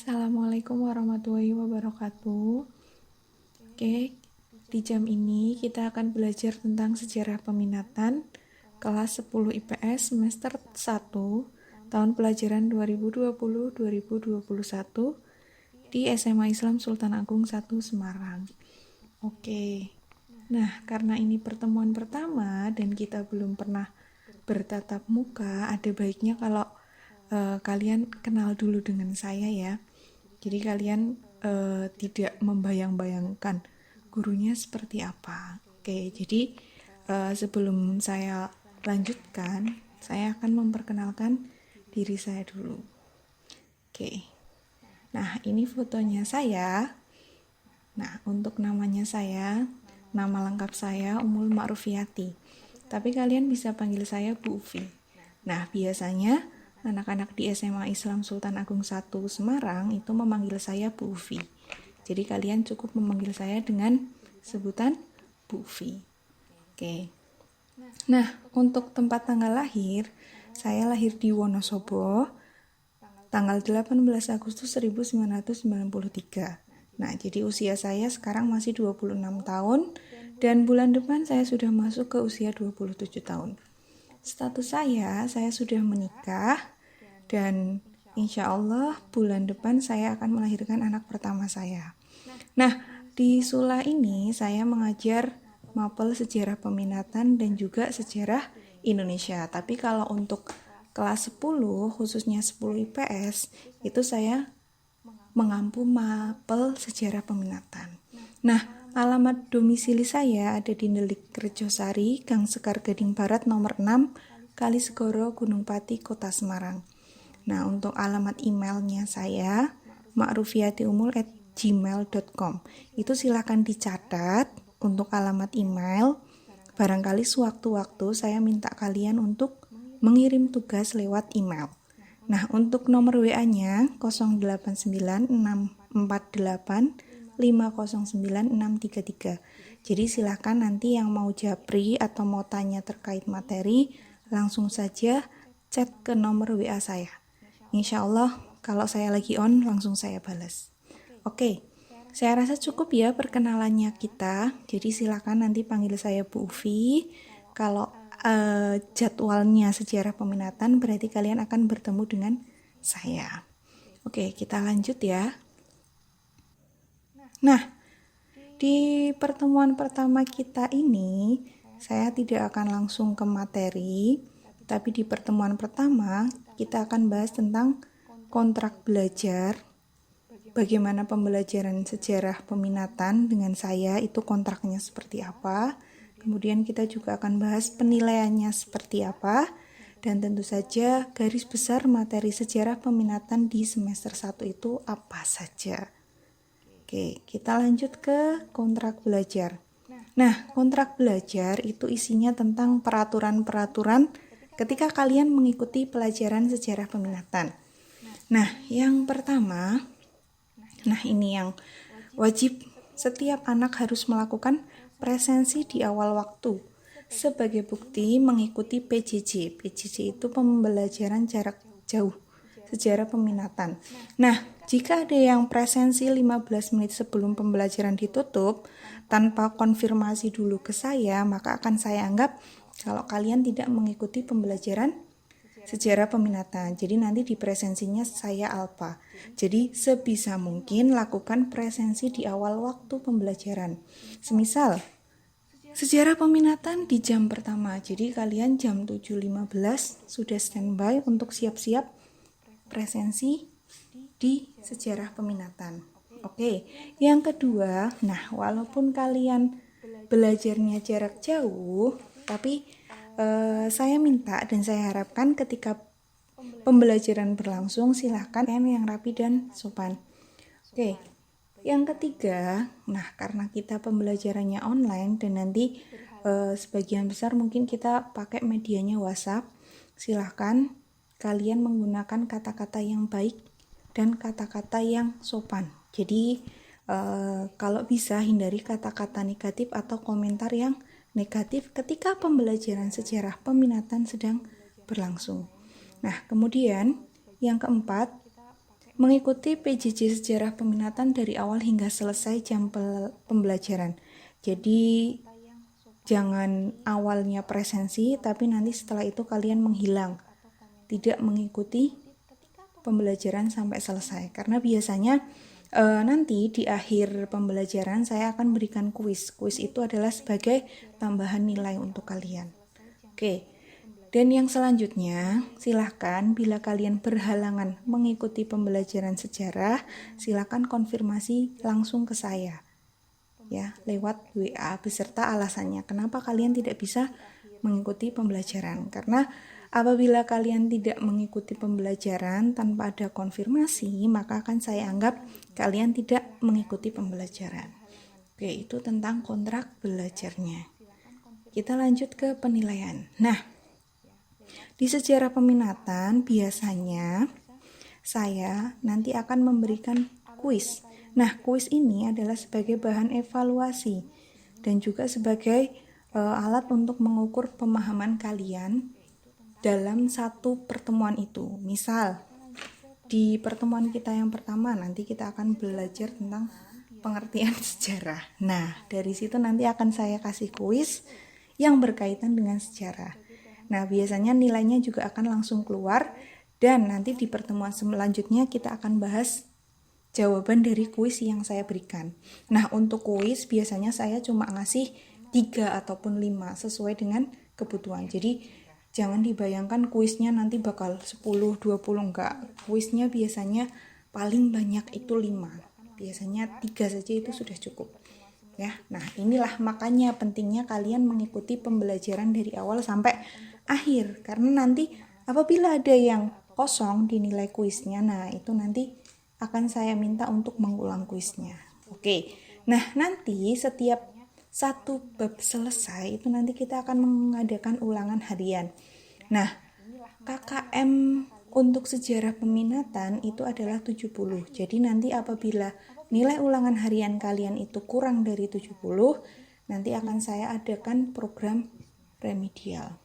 Assalamualaikum warahmatullahi wabarakatuh. Oke, di jam ini kita akan belajar tentang sejarah peminatan kelas 10 IPS semester 1 tahun pelajaran 2020-2021 di SMA Islam Sultan Agung 1 Semarang. Oke, nah karena ini pertemuan pertama dan kita belum pernah bertatap muka, ada baiknya kalau kalian kenal dulu dengan saya ya. Jadi kalian tidak membayang-bayangkan gurunya seperti apa. Oke, jadi sebelum saya lanjutkan, saya akan memperkenalkan diri saya dulu. Oke, nah ini fotonya saya. Nah, untuk namanya saya, nama lengkap saya Umul Ma'rufiyati. Tapi kalian bisa panggil saya Bu Ufi. Nah, biasanya anak-anak di SMA Islam Sultan Agung 1 Semarang itu memanggil saya Bu Ufi. Jadi kalian cukup memanggil saya dengan sebutan Bu Ufi. Oke. Nah, untuk tempat tanggal lahir, saya lahir di Wonosobo tanggal 18 Agustus 1993. Nah, jadi usia saya sekarang masih 26 tahun dan bulan depan saya sudah masuk ke usia 27 tahun. Status saya sudah menikah dan insya Allah bulan depan saya akan melahirkan anak pertama saya. Nah, di Sula ini saya mengajar mapel sejarah peminatan dan juga sejarah Indonesia. Tapi kalau untuk kelas 10, khususnya 10 IPS, itu saya mengampu mapel sejarah peminatan. Nah, alamat domisili saya ada di Nelik Rejosari, Gang Sekar Gading Barat nomor 6, Kalisegoro, Gunung Pati, Kota Semarang. Nah, untuk alamat emailnya saya ma'rufiyatiumul@gmail.com. Itu silakan dicatat untuk alamat email. Barangkali sewaktu-waktu saya minta kalian untuk mengirim tugas lewat email. Nah, untuk nomor WA-nya 089648509633. Jadi silakan nanti yang mau japri atau mau tanya terkait materi, langsung saja chat ke nomor WA saya. Insya Allah kalau saya lagi on, langsung saya balas. Oke, saya rasa cukup ya perkenalannya kita. Jadi silakan nanti panggil saya Bu Ufi. Kalau jadwalnya sejarah peminatan berarti kalian akan bertemu dengan saya. Oke, kita lanjut ya. Nah, di pertemuan pertama kita ini saya tidak akan langsung ke materi, tapi di pertemuan pertama kita akan bahas tentang kontrak belajar. Bagaimana pembelajaran sejarah peminatan dengan saya, itu kontraknya seperti apa. Kemudian kita juga akan bahas penilaiannya seperti apa. Dan tentu saja garis besar materi sejarah peminatan di semester 1 itu apa saja. Oke, kita lanjut ke kontrak belajar. Nah, kontrak belajar itu isinya tentang peraturan-peraturan ketika kalian mengikuti pelajaran sejarah peminatan. Nah, yang pertama, ini yang wajib setiap anak harus melakukan presensi di awal waktu sebagai bukti mengikuti PJJ. PJJ itu pembelajaran jarak jauh, sejarah peminatan. Nah, jika ada yang presensi 15 menit sebelum pembelajaran ditutup tanpa konfirmasi dulu ke saya, maka akan saya anggap kalau kalian tidak mengikuti pembelajaran sejarah peminatan. Jadi nanti di presensinya saya alfa. Jadi sebisa mungkin lakukan presensi di awal waktu pembelajaran. Semisal sejarah peminatan di jam pertama. Jadi kalian jam 7.15 sudah standby untuk siap-siap presensi di sejarah peminatan. Oke, yang kedua, walaupun kalian belajarnya jarak jauh, tapi saya minta dan saya harapkan ketika pembelajaran berlangsung silahkan yang rapi dan sopan. Oke, yang ketiga, karena kita pembelajarannya online dan nanti sebagian besar mungkin kita pakai medianya WhatsApp, silahkan kalian menggunakan kata-kata yang baik dan kata-kata yang sopan. Jadi kalau bisa hindari kata-kata negatif atau komentar yang negatif ketika pembelajaran sejarah peminatan sedang berlangsung. Nah, kemudian yang keempat, Mengikuti PJJ Sejarah Peminatan dari awal hingga selesai jam pembelajaran. Jadi jangan awalnya presensi, tapi nanti setelah itu kalian menghilang, tidak mengikuti pembelajaran sampai selesai. Karena biasanya nanti di akhir pembelajaran saya akan berikan kuis. Kuis itu adalah sebagai tambahan nilai untuk kalian. Oke. Dan yang selanjutnya, silahkan bila kalian berhalangan mengikuti pembelajaran sejarah, silahkan konfirmasi langsung ke saya. Ya, lewat WA beserta alasannya kenapa kalian tidak bisa mengikuti pembelajaran. Karena apabila kalian tidak mengikuti pembelajaran tanpa ada konfirmasi, maka akan saya anggap kalian tidak mengikuti pembelajaran. Oke, itu tentang kontrak belajarnya. Kita lanjut ke penilaian. Nah, di sejarah peminatan biasanya saya nanti akan memberikan kuis. Nah, kuis ini adalah sebagai bahan evaluasi dan juga sebagai alat untuk mengukur pemahaman kalian dalam satu pertemuan itu. Misal, di pertemuan kita yang pertama nanti kita akan belajar tentang pengertian sejarah. Nah, dari situ nanti akan saya kasih kuis yang berkaitan dengan sejarah. Nah, biasanya nilainya juga akan langsung keluar dan nanti di pertemuan selanjutnya kita akan bahas jawaban dari kuis yang saya berikan. Nah, untuk kuis biasanya saya cuma ngasih 3 ataupun 5 sesuai dengan kebutuhan. Jadi, jangan dibayangkan kuisnya nanti bakal 10, 20, enggak. Kuisnya biasanya paling banyak itu 5. Biasanya 3 saja itu sudah cukup. Ya, nah inilah makanya pentingnya kalian mengikuti pembelajaran dari awal sampai akhir, karena nanti apabila ada yang kosong di nilai kuisnya, nah itu nanti akan saya minta untuk mengulang kuisnya. Oke, nah nanti setiap satu bab selesai itu nanti kita akan mengadakan ulangan harian. Nah, KKM untuk sejarah peminatan itu adalah 70. Jadi nanti apabila nilai ulangan harian kalian itu kurang dari 70, nanti akan saya adakan program remedial.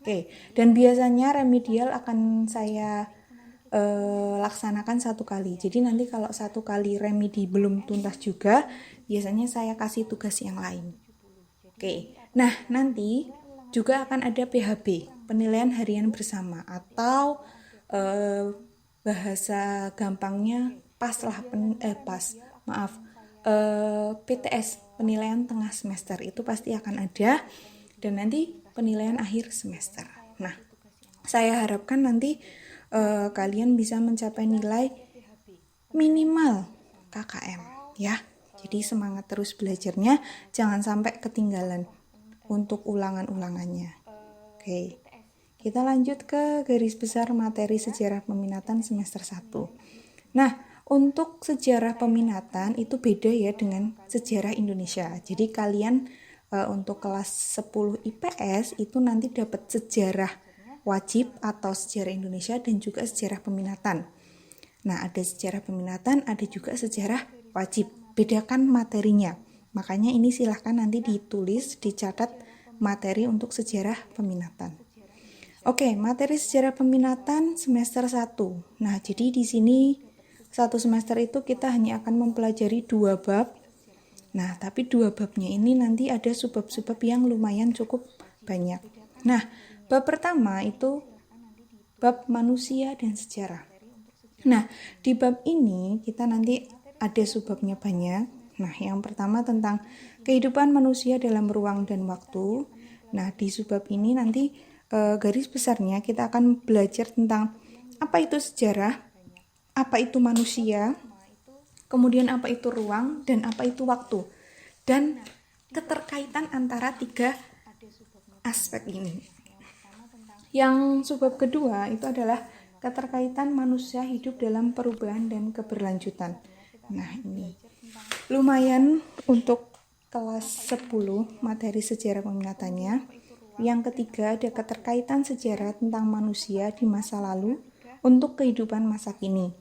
Oke, dan biasanya remedial akan saya laksanakan 1 kali. Jadi nanti kalau 1 kali remedi belum tuntas juga, biasanya saya kasih tugas yang lain. Oke, nah nanti juga akan ada PHB, penilaian harian bersama, atau bahasa gampangnya PTS, penilaian tengah semester, itu pasti akan ada, dan nanti penilaian akhir semester. Nah, saya harapkan nanti kalian bisa mencapai nilai minimal KKM ya. Jadi semangat terus belajarnya, jangan sampai ketinggalan untuk ulangan-ulangannya. Oke. Kita lanjut ke garis besar materi sejarah peminatan semester 1. Nah, untuk sejarah peminatan itu beda ya dengan sejarah Indonesia. Jadi kalian untuk kelas 10 IPS itu nanti dapat sejarah wajib atau sejarah Indonesia dan juga sejarah peminatan. Nah, ada sejarah peminatan, ada juga sejarah wajib. Bedakan materinya. Makanya ini silahkan nanti ditulis, dicatat materi untuk sejarah peminatan. Oke, materi sejarah peminatan semester 1. Nah, jadi di sini satu semester itu kita hanya akan mempelajari 2 bab. Nah, tapi 2 babnya ini nanti ada subbab-subbab yang lumayan cukup banyak. Nah, bab pertama itu bab manusia dan sejarah. Nah, di bab ini kita nanti ada subbabnya banyak. Nah, yang pertama tentang kehidupan manusia dalam ruang dan waktu. Nah, di subbab ini nanti garis besarnya kita akan belajar tentang apa itu sejarah, apa itu manusia, kemudian apa itu ruang, dan apa itu waktu, dan keterkaitan antara 3 aspek ini. Yang subbab kedua itu adalah keterkaitan manusia hidup dalam perubahan dan keberlanjutan. Nah, ini lumayan untuk kelas 10 materi sejarah peminatannya. Yang ketiga ada keterkaitan sejarah tentang manusia di masa lalu untuk kehidupan masa kini.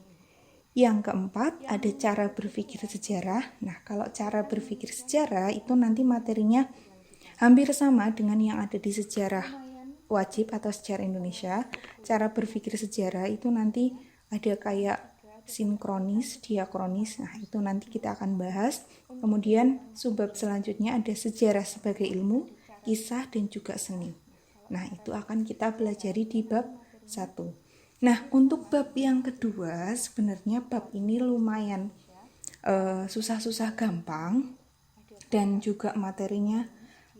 Yang keempat ada cara berpikir sejarah. Nah, kalau cara berpikir sejarah itu nanti materinya hampir sama dengan yang ada di sejarah wajib atau sejarah Indonesia. Cara berpikir sejarah itu nanti ada kayak sinkronis, diakronis. Nah, itu nanti kita akan bahas. Kemudian subbab selanjutnya ada sejarah sebagai ilmu, kisah, dan juga seni. Nah, itu akan kita pelajari di bab 1. Nah, untuk bab yang kedua, sebenarnya bab ini lumayan susah-susah gampang dan juga materinya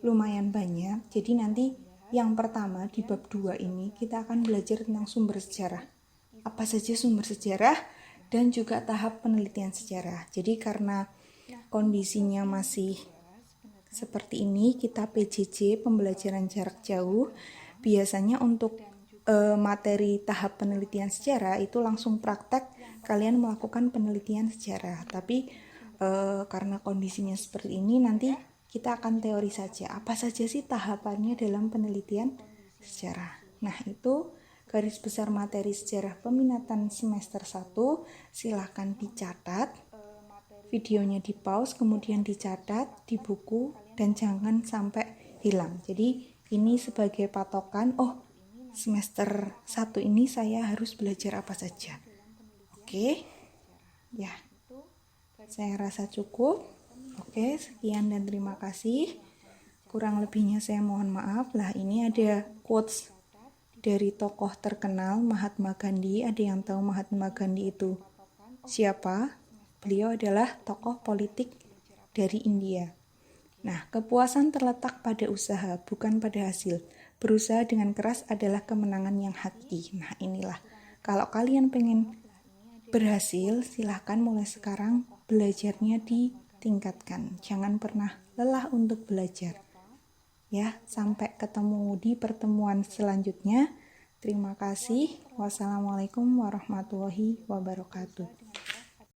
lumayan banyak. Jadi nanti yang pertama di bab 2 ini kita akan belajar tentang sumber sejarah. Apa saja sumber sejarah dan juga tahap penelitian sejarah. Jadi karena kondisinya masih seperti ini, kita PJJ, pembelajaran jarak jauh, biasanya untuk materi tahap penelitian sejarah itu langsung praktek kalian melakukan penelitian sejarah. Tapi karena kondisinya seperti ini, nanti kita akan teori saja. Apa saja sih tahapannya dalam penelitian sejarah? Nah, itu garis besar materi sejarah peminatan semester 1. Silahkan dicatat, videonya di pause, kemudian dicatat di buku, dan jangan sampai hilang. Jadi ini sebagai patokan, semester 1 ini saya harus belajar apa saja. Oke, ya, saya rasa cukup. Oke, sekian dan terima kasih. Kurang lebihnya saya mohon maaf. Lah, ini ada quotes dari tokoh terkenal Mahatma Gandhi. Ada yang tahu Mahatma Gandhi itu siapa? Beliau adalah tokoh politik dari India. Nah, kepuasan terletak pada usaha, bukan pada hasil. Berusaha dengan keras adalah kemenangan yang hakiki. Nah, inilah. Kalau kalian pengen berhasil, silahkan mulai sekarang belajarnya ditingkatkan. Jangan pernah lelah untuk belajar. Ya, sampai ketemu di pertemuan selanjutnya. Terima kasih. Wassalamualaikum warahmatullahi wabarakatuh.